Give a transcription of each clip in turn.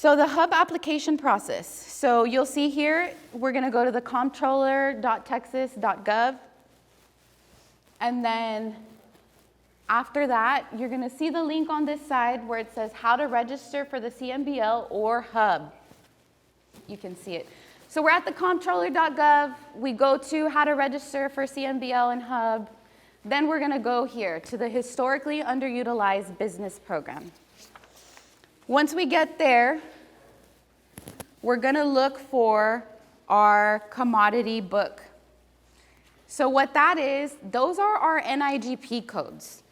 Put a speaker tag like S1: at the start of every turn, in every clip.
S1: So the hub application process. So you'll see here, we're going to go to the comptroller.texas.gov. And then after that, you're going to see the link on this side where it says how to register for the CMBL or hub. You can see it. So we're at the comptroller.gov. We go to how to register for CMBL and hub. Then we're going to go here to the historically underutilized business program. Once we get there, we're going to look for our commodity book. So what that is, those are our NIGP codes.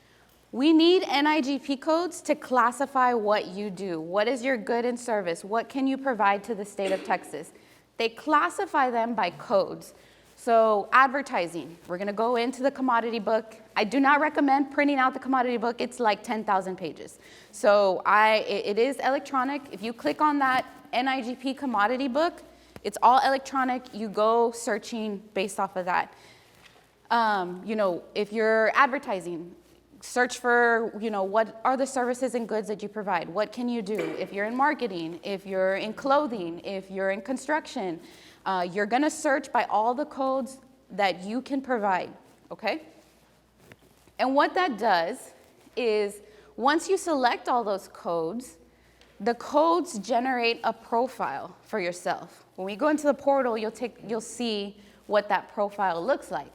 S1: We need NIGP codes to classify what you do. What is your good and service? What can you provide to the state of Texas? They classify them by codes. So advertising, we're going to go into the commodity book. I do not recommend printing out the commodity book. It's like 10,000 pages. So it is electronic. If you click on that NIGP commodity book, it's all electronic. You go searching based off of that. If you're advertising, search for, what are the services and goods that you provide? What can you do? If you're in marketing, if you're in clothing, if you're in construction, you're going to search by all the codes that you can provide, okay? And what that does is once you select all those codes, the codes generate a profile for yourself. When we go into the portal, you'll see what that profile looks like.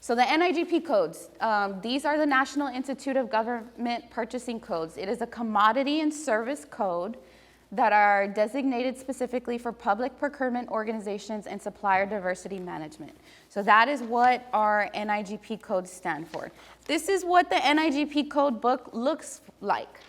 S1: So the NIGP codes, these are the National Institute of Government Purchasing Codes. It is a commodity and service code that are designated specifically for public procurement organizations and supplier diversity management. So that is what our NIGP codes stand for. This is what the NIGP code book looks like.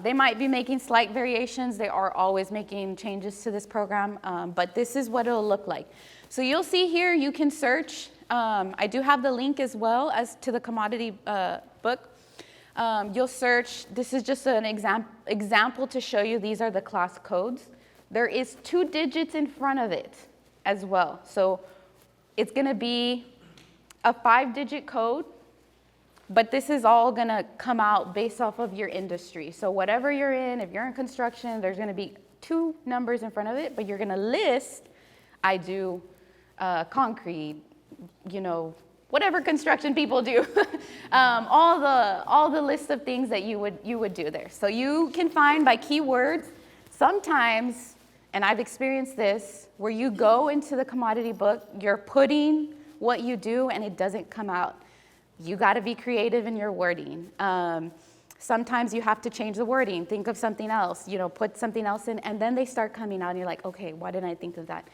S1: They might be making slight variations. They are always making changes to this program, but this is what it'll look like. So you'll see here, you can search. I do have the link as well as to the commodity book. You'll search. This is just an example to show you these are the class codes. There is 2 digits in front of it as well. So it's going to be a 5-digit code, but this is all going to come out based off of your industry. So whatever you're in, if you're in construction, there's going to be 2 numbers in front of it, but you're going to list, I do concrete, whatever construction people do, all the list of things that you would do there. So you can find by keywords. Sometimes, and I've experienced this, where you go into the commodity book, you're putting what you do and it doesn't come out. You got to be creative in your wording. Sometimes you have to change the wording, think of something else, put something else in, and then they start coming out and you're like, okay, why didn't I think of that?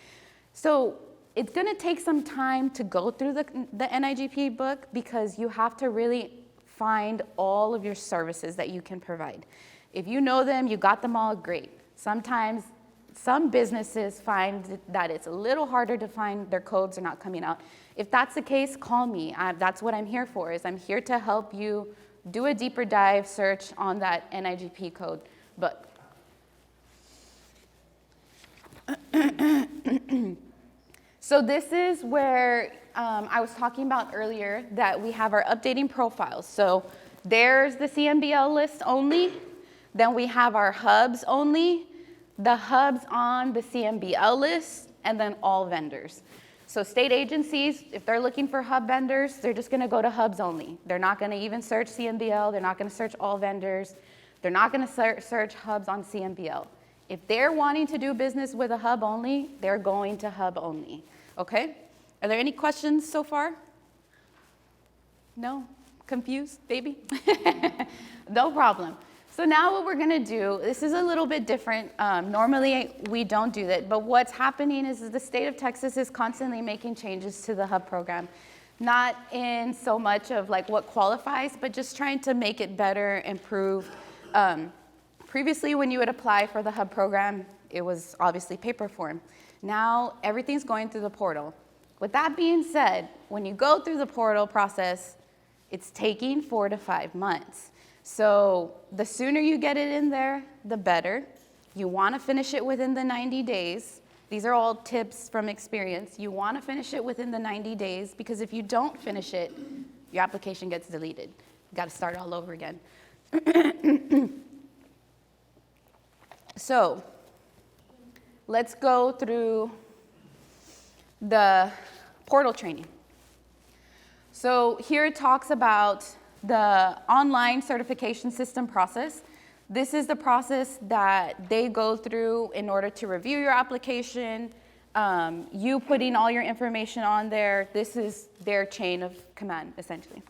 S1: So it's going to take some time to go through the NIGP book because you have to really find all of your services that you can provide. If you know them, you got them all, great. Sometimes some businesses find that it's a little harder to find, their codes are not coming out. If that's the case, call me. That's what I'm here for, is I'm here to help you do a deeper dive search on that NIGP code book. So this is where I was talking about earlier that we have our updating profiles. So there's the CMBL list only. Then we have our hubs only, the hubs on the CMBL list, and then all vendors. So state agencies, if they're looking for hub vendors, they're just going to go to hubs only. They're not going to even search CMBL. They're not going to search all vendors. They're not going to search hubs on CMBL. If they're wanting to do business with a hub only, they're going to hub only. Okay? Are there any questions so far? No? Confused, baby? No problem. So now what we're going to do, this is a little bit different. Normally we don't do that, but what's happening is the state of Texas is constantly making changes to the hub program. Not in so much of like what qualifies, but just trying to make it better, improve. Previously, when you would apply for the hub program, it was obviously paper form. Now everything's going through the portal. With that being said, when you go through the portal process, it's taking 4 to 5 months. So the sooner you get it in there, the better. You want to finish it within the 90 days. These are all tips from experience. You want to finish it within the 90 days because if you don't finish it, your application gets deleted. You got to start all over again. So let's go through the portal training. So here it talks about the online certification system process. This is the process that they go through in order to review your application, you putting all your information on there. This is their chain of command, essentially.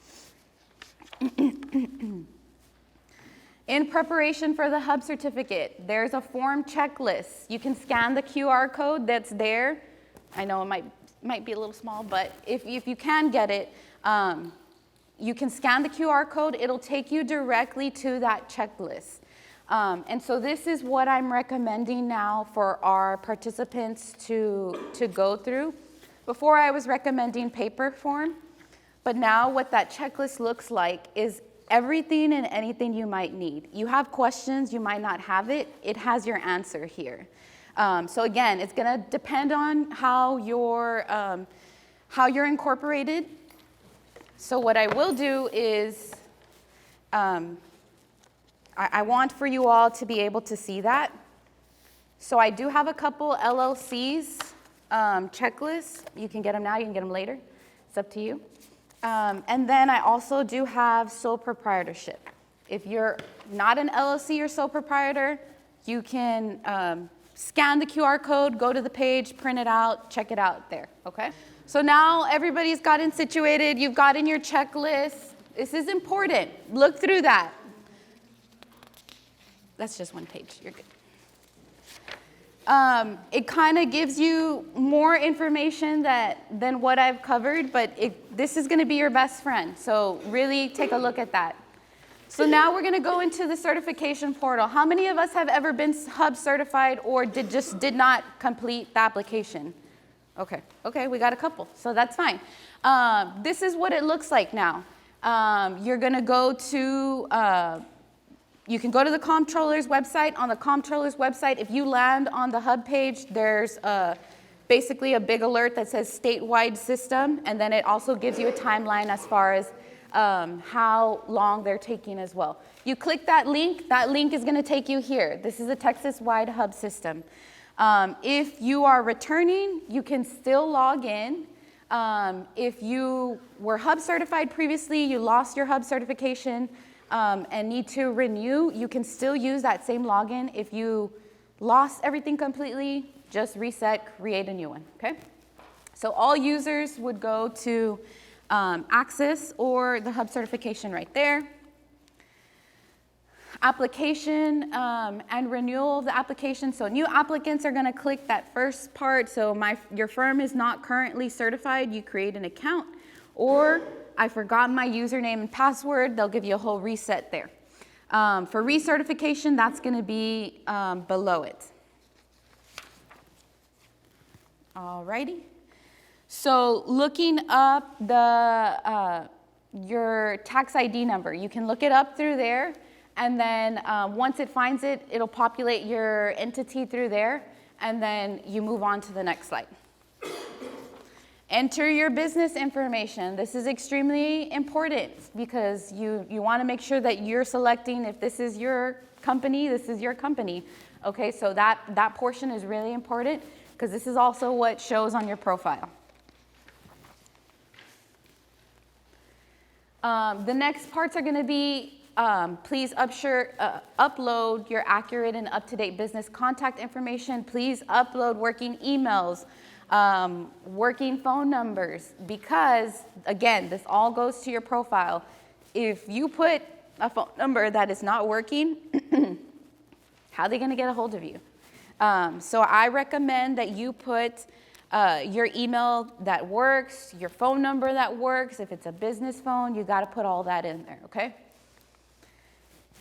S1: In preparation for the hub certificate, there's a form checklist. You can scan the QR code that's there. I know it might be a little small, but if you can get it, you can scan the QR code. It'll take you directly to that checklist. And so this is what I'm recommending now for our participants to go through. Before I was recommending paper form, but now what that checklist looks like is everything and anything you might need. You have questions, you might not have it, it has your answer here. So again, it's gonna depend on how you're incorporated. So what I will do is, I want for you all to be able to see that. So I do have a couple LLCs checklists. You can get them now, you can get them later. It's up to you. And then I also do have sole proprietorship. If you're not an LLC or sole proprietor, you can scan the QR code, go to the page, print it out, check it out there, okay? So now everybody's gotten situated, you've gotten your checklist. This is important, look through that. That's just one page, you're good. It kind of gives you more information than what I've covered, but this is gonna be your best friend. So really take a look at that. So now we're gonna go into the certification portal. How many of us have ever been hub certified or did not complete the application? Okay, we got a couple, so that's fine. This is what it looks like now. You're gonna go to, you can go to the comptroller's website. On the comptroller's website, if you land on the hub page, there's basically a big alert that says statewide system, and then it also gives you a timeline as far as how long they're taking as well. You click that link is gonna take you here. This is a Texas-wide hub system. If you are returning, you can still log in. If you were hub certified previously, you lost your hub certification, and need to renew, you can still use that same login. If you lost everything completely, just reset, create a new one, okay? So all users would go to Access or the hub certification right there. Application and renewal of the application. So new applicants are gonna click that first part. So your firm is not currently certified, you create an account, or I forgot my username and password, they'll give you a whole reset there. For recertification, that's gonna be below it. Alrighty. So looking up your tax ID number, you can look it up through there, and then once it finds it, it'll populate your entity through there, and then you move on to the next slide. Enter your business information. This is extremely important because you want to make sure that you're selecting if this is your company, this is your company. Okay, so that portion is really important because this is also what shows on your profile. The next parts are going to be please upload your accurate and up-to-date business contact information. Please upload working emails. Working phone numbers, because again, this all goes to your profile. If you put a phone number that is not working, how are they going to get a hold of you? So I recommend that you put your email that works, your phone number that works. If it's a business phone, you got to put all that in there, okay?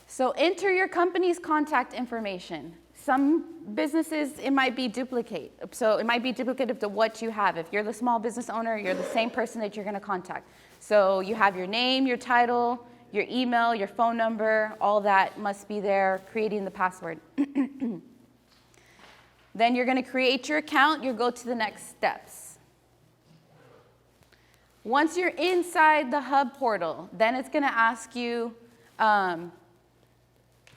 S1: So enter your company's contact information. Some businesses, it might be duplicate. So it might be duplicative to what you have. If you're the small business owner, you're the same person that you're gonna contact. So you have your name, your title, your email, your phone number, all that must be there, creating the password. Then you're gonna create your account, you go to the next steps. Once you're inside the hub portal, then it's gonna ask you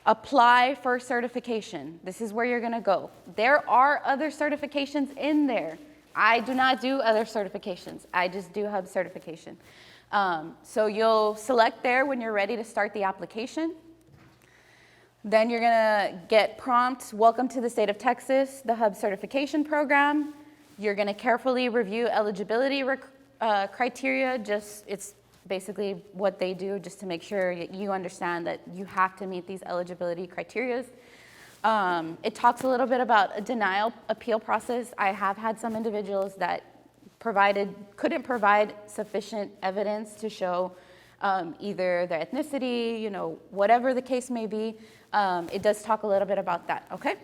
S1: apply for certification. This is where you're gonna go. There are other certifications in there. I do not do other certifications. I just do hub certification. So you'll select there when you're ready to start the application. Then you're gonna get prompt, welcome to the state of Texas, the hub certification program. You're gonna carefully review eligibility criteria. It's basically what they do just to make sure you understand that you have to meet these eligibility criteria. It talks a little bit about a denial appeal process. I have had some individuals that couldn't provide sufficient evidence to show either their ethnicity, whatever the case may be. It does talk a little bit about that, okay?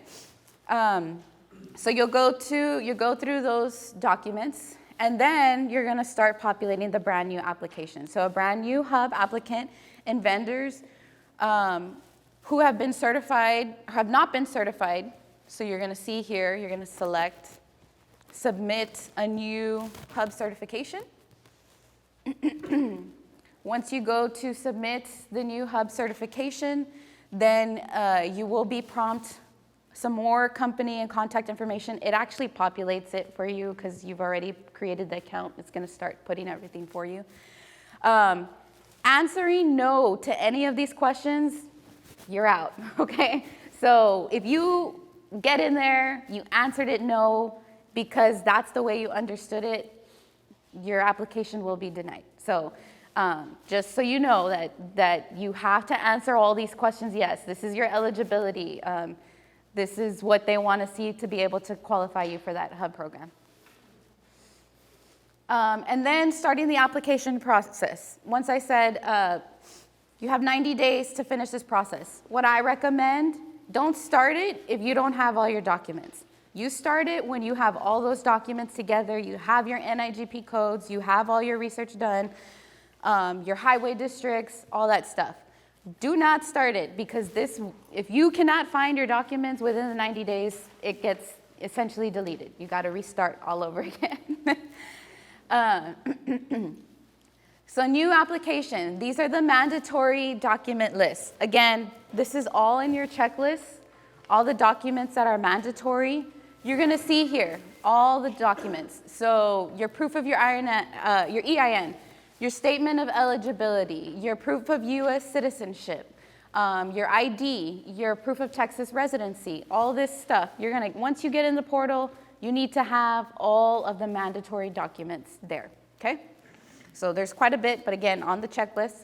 S1: So you'll go through those documents, and then you're gonna start populating the brand new application. So a brand new hub applicant and vendors who have been certified, have not been certified. So you're gonna see here, you're gonna select, submit a new hub certification. Once you go to submit the new hub certification, then you will be prompted some more company and contact information. It actually populates it for you because you've already created the account. It's gonna start putting everything for you. Answering no to any of these questions, you're out, okay? So if you get in there, you answered it no because that's the way you understood it, your application will be denied. So just so you know that you have to answer all these questions. Yes, this is your eligibility. This is what they want to see to be able to qualify you for that hub program. And then starting the application process. Once I said you have 90 days to finish this process. What I recommend, don't start it if you don't have all your documents. You start it when you have all those documents together, you have your NIGP codes, you have all your research done, your highway districts, all that stuff. Do not start it because if you cannot find your documents within the 90 days, it gets essentially deleted. You got to restart all over again. So new application, these are the mandatory document lists. Again, this is all in your checklist, all the documents that are mandatory. You're gonna see here, all the documents. So your proof of your EIN, your statement of eligibility, your proof of US citizenship, your ID, your proof of Texas residency, all this stuff. Once you get in the portal, you need to have all of the mandatory documents there, okay? So there's quite a bit, but again, on the checklist.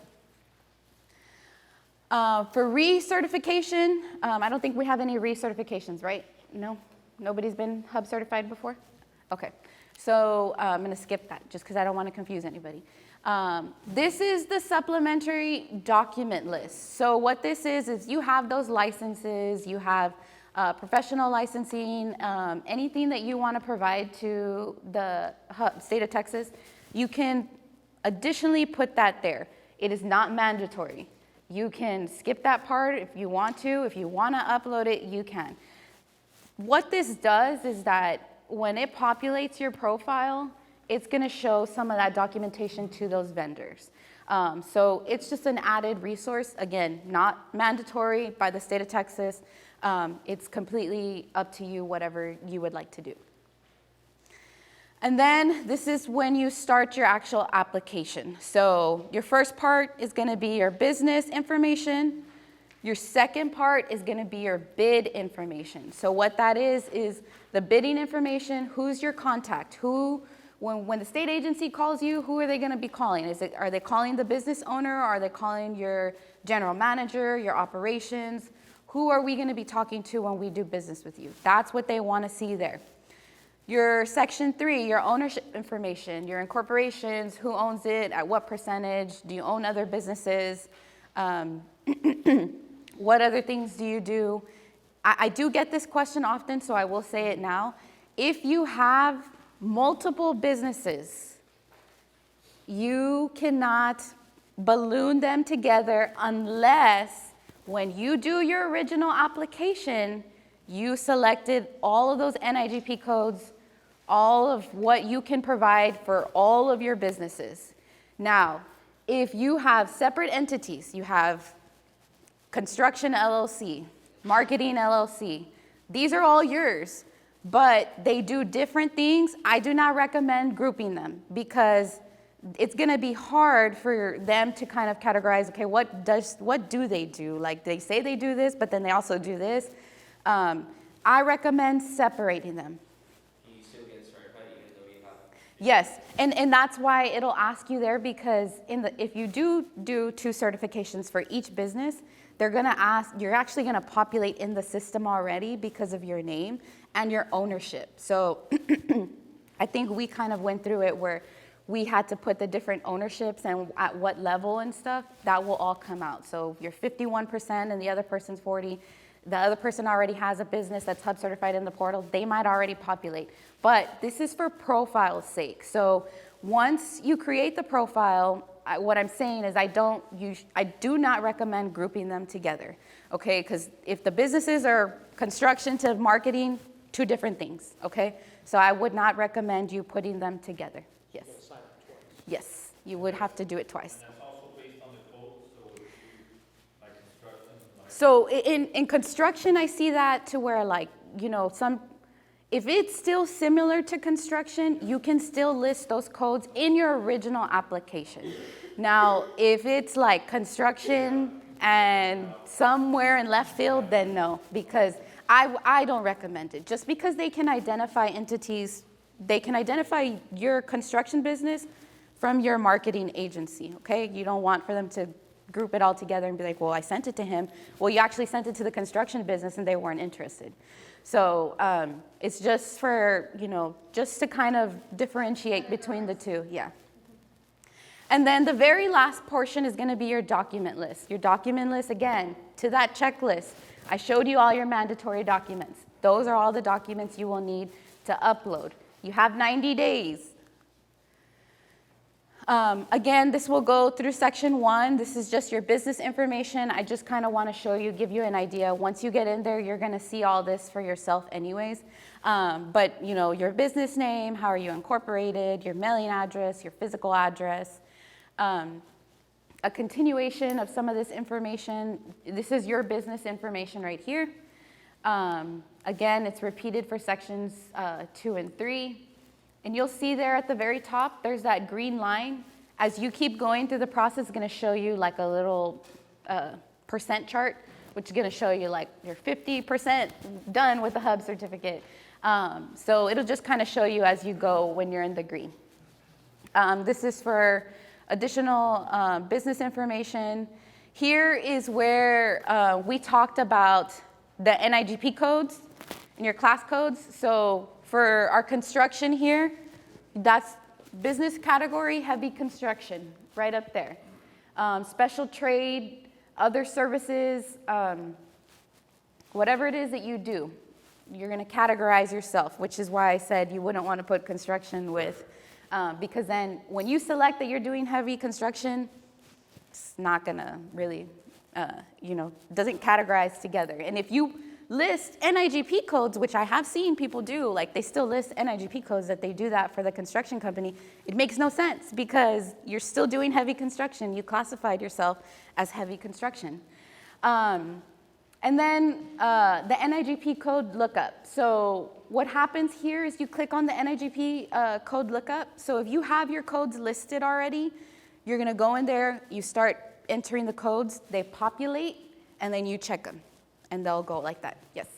S1: For recertification, I don't think we have any recertifications, right? No? Nobody's been hub certified before? Okay, so I'm gonna skip that just because I don't want to confuse anybody. This is the supplementary document list. So what this is you have those licenses, you have professional licensing, anything that you want to provide to the state of Texas, you can additionally put that there. It is not mandatory. You can skip that part if you want to. If you want to upload it, you can. What this does is that when it populates your profile, it's going to show some of that documentation to those vendors. So it's just an added resource. Again, not mandatory by the state of Texas. It's completely up to you, whatever you would like to do. And then this is when you start your actual application. So your first part is going to be your business information. Your second part is going to be your bid information. So what that is the bidding information. Who's your contact? When the state agency calls you, who are they going to be calling? Are they calling the business owner? Are they calling your general manager, your operations? Who are we going to be talking to when we do business with you? That's what they want to see there. Your section 3, your ownership information, your incorporations, who owns it, at what percentage, do you own other businesses, what other things do you do? I do get this question often, so I will say it now. If you have multiple businesses, you cannot balloon them together unless when you do your original application, you selected all of those NIGP codes, all of what you can provide for all of your businesses. Now, if you have separate entities, you have construction LLC, marketing LLC. These are all yours, but they do different things. I do not recommend grouping them because it's gonna be hard for them to kind of categorize, okay, what do they do? Like they say they do this, but then they also do this. I recommend separating them.
S2: Can you still get certified even though you have?
S1: Yes, and that's why it'll ask you there because if you do 2 certifications for each business, they're gonna ask, you're actually gonna populate in the system already because of your name and your ownership. So I think we kind of went through it where we had to put the different ownerships and at what level and stuff, that will all come out. So if you're 51% and the other person's 40, the other person already has a business that's Hub certified in the portal, they might already populate. But this is for profile's sake. So once you create the profile, what I'm saying is I do not recommend grouping them together, okay? Because if the businesses are construction to marketing, 2 different things, okay? So I would not recommend you putting them together. Yes. Yes, you would have to do it twice.
S3: And that's also based on the code, so if you, like construction, like.
S1: So in construction, I see that to where like, if it's still similar to construction, you can still list those codes in your original application. Now, if it's like construction and somewhere in left field, then no, because I don't recommend it. Just because they can identify entities, they can identify your construction business from your marketing agency, okay? You don't want for them to group it all together and be like, well, I sent it to him. Well, you actually sent it to the construction business and they weren't interested. So it's just for, just to kind of differentiate between the 2, yeah. And then the very last portion is gonna be your document list. Your document list, again, to that checklist, I showed you all your mandatory documents. Those are all the documents you will need to upload. You have 90 days. Again, this will go through section 1. This is just your business information. I just kind of want to show you, give you an idea. Once you get in there, you're going to see all this for yourself anyways. But, your business name, how are you incorporated, your mailing address, your physical address, a continuation of some of this information. This is your business information right here. Again, it's repeated for sections 2 and 3. And you'll see there at the very top, there's that green line. As you keep going through the process, it's going to show you like a little percent chart, which is going to show you like you're 50% done with the Hub certificate. So it'll just kind of show you as you go when you're in the green. This is for additional business information. Here is where we talked about the NIGP codes and your class codes. So for our construction here, that's business category, heavy construction, right up there. Special trade, other services, whatever it is that you do, you're gonna categorize yourself, which is why I said you wouldn't wanna put construction with, because then when you select that you're doing heavy construction, it's not gonna really, doesn't categorize together. And if you list NIGP codes, which I have seen people do, like they still list NIGP codes that they do that for the construction company, it makes no sense because you're still doing heavy construction. You classified yourself as heavy construction. And then the NIGP code lookup. So what happens here is you click on the NIGP code lookup. So if you have your codes listed already, you're gonna go in there, you start entering the codes, they populate, and then you check them. And they'll go like that. Yes?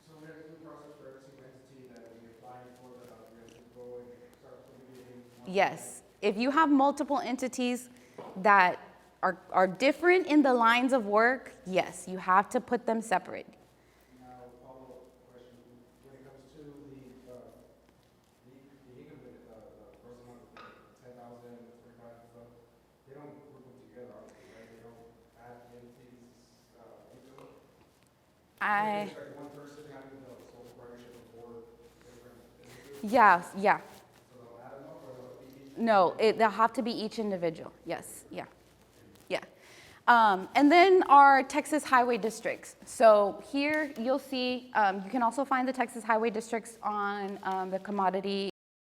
S4: So there's a process for every single entity that we apply for we have to go and start from the beginning?
S1: Yes. If you have multiple entities that are different in the lines of work, yes, you have to put them separate.
S4: Now, follow-up question. When it comes to the income, the person on the 10,000, 25 and stuff, they don't group them together, obviously, right? They don't add entities into them? Like one person having the sole proprietorship of 4 different businesses?
S1: Yeah.
S4: So they'll add them up, or they'll be each?
S1: No, they'll have to be each individual. Yes, yeah. And then our Texas highway districts. So here you'll see, you can also find the Texas highway districts on the commodity